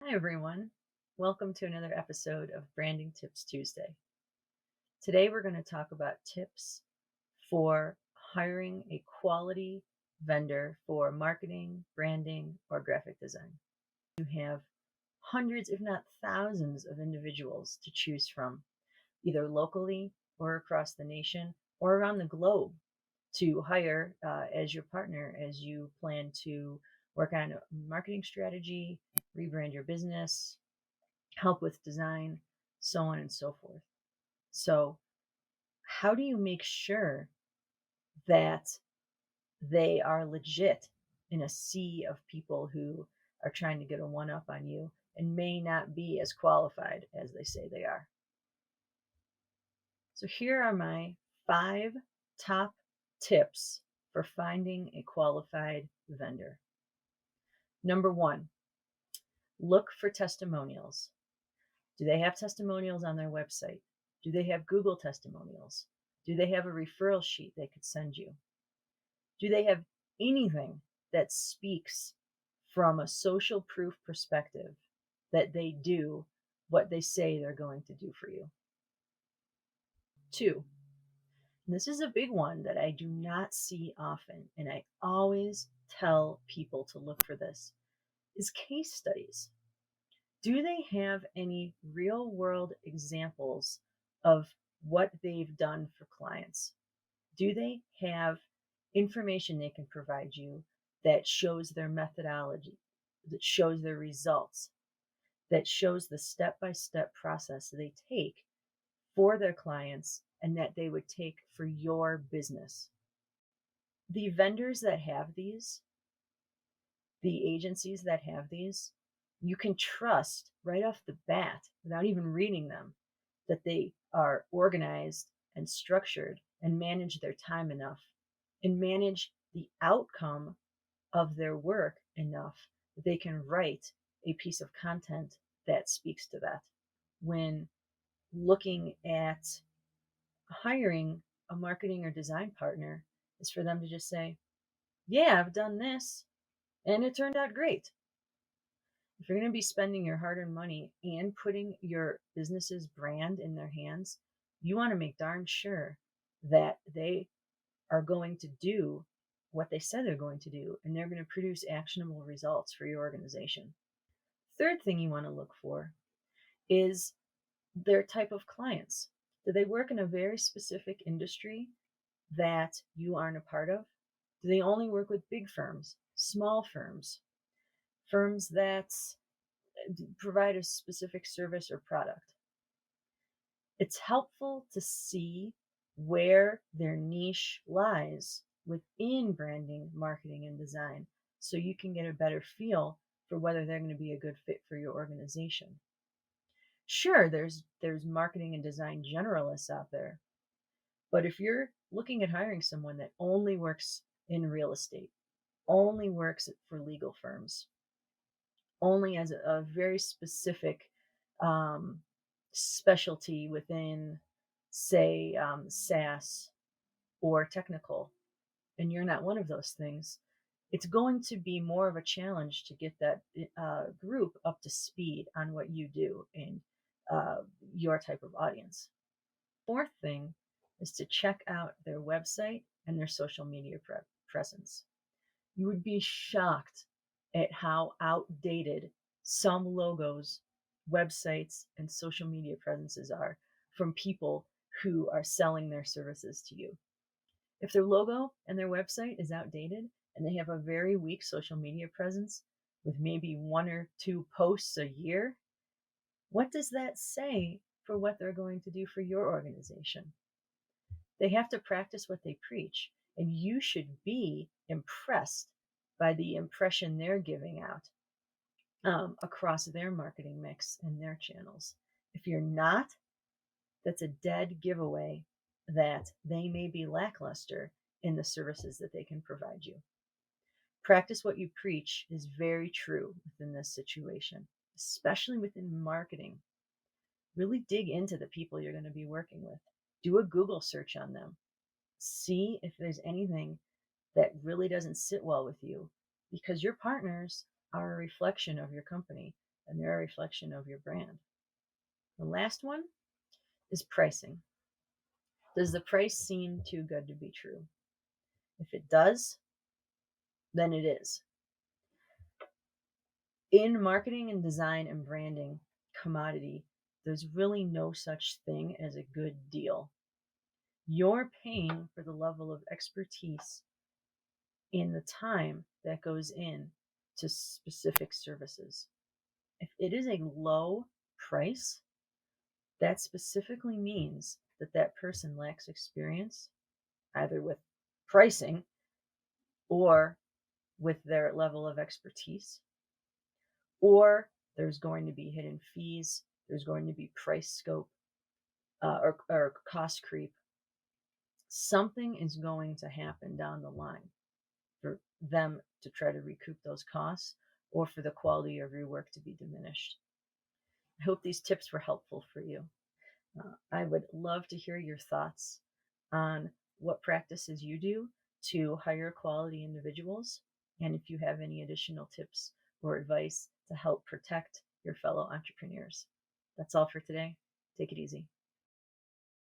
Hi, everyone. Welcome to another episode of Branding Tips Tuesday. Today, we're going to talk about tips for hiring a quality vendor for marketing, branding, or graphic design. You have hundreds, if not thousands, of individuals to choose from, either locally or across the nation or around the globe to hire as your partner as you plan to work on a marketing strategy, rebrand your business, help with design, so on and so forth. So, how do you make sure that they are legit in a sea of people who are trying to get a one up on you and may not be as qualified as they say they are? So, here are my 5 top tips for finding a qualified vendor. Number 1, look for testimonials. Do they have testimonials on their website? Do they have Google testimonials? Do they have a referral sheet they could send you? Do they have anything that speaks from a social proof perspective that they do what they say they're going to do for you? 2, and this is a big one that I do not see often, and I always tell people to look for this, is case studies. Do they have any real world examples of what they've done for clients? Do they have information they can provide you that shows their methodology, that shows their results, that shows the step by step process they take for their clients and that they would take for your business? The vendors that have these, the agencies that have these, you can trust right off the bat without even reading them that they are organized and structured and manage their time enough and manage the outcome of their work enough that they can write a piece of content that speaks to that. When looking at hiring a marketing or design partner, is for them to just say, yeah, I've done this and it turned out great. If you're going to be spending your hard earned money and putting your business's brand in their hands, you want to make darn sure that they are going to do what they said they're going to do and they're going to produce actionable results for your organization. Third thing you want to look for is their type of clients. Do they work in a very specific industry that you aren't a part of? Do they only work with big firms, small firms, firms that provide a specific service or product? It's helpful to see where their niche lies within branding, marketing, and design so you can get a better feel for whether they're going to be a good fit for your organization. Sure, there's marketing and design generalists out there, but if you're looking at hiring someone that only works in real estate, only works for legal firms, only has a very specific um, specialty within, say, SaaS or technical, and you're not one of those things, it's going to be more of a challenge to get that group up to speed on what you do and your type of audience. Fourth thing is to check out their website and their social media presence. You would be shocked at how outdated some logos, websites, and social media presences are from people who are selling their services to you. If their logo and their website is outdated and they have a very weak social media presence with maybe 1 or 2 posts a year, what does that say for what they're going to do for your organization? They have to practice what they preach, and you should be impressed by the impression they're giving out across their marketing mix and their channels. If you're not, that's a dead giveaway that they may be lackluster in the services that they can provide you. Practice what you preach is very true within this situation, especially within marketing. Really dig into the people you're going to be working with. Do a Google search on them. See if there's anything that really doesn't sit well with you, because your partners are a reflection of your company. and they're a reflection of your brand. The last one is pricing. Does the price seem too good to be true? If it does, then it is. In marketing and design and branding commodity, there's really no such thing as a good deal. You're paying for the level of expertise in the time that goes in to specific services. If it is a low price, that specifically means that that person lacks experience either with pricing or with their level of expertise, or there's going to be hidden fees, there's going to be price scope or cost creep. Something is going to happen down the line for them to try to recoup those costs or for the quality of your work to be diminished. I hope these tips were helpful for you. I would love to hear your thoughts on what practices you do to hire quality individuals, and if you have any additional tips or advice to help protect your fellow entrepreneurs. That's all for today. Take it easy.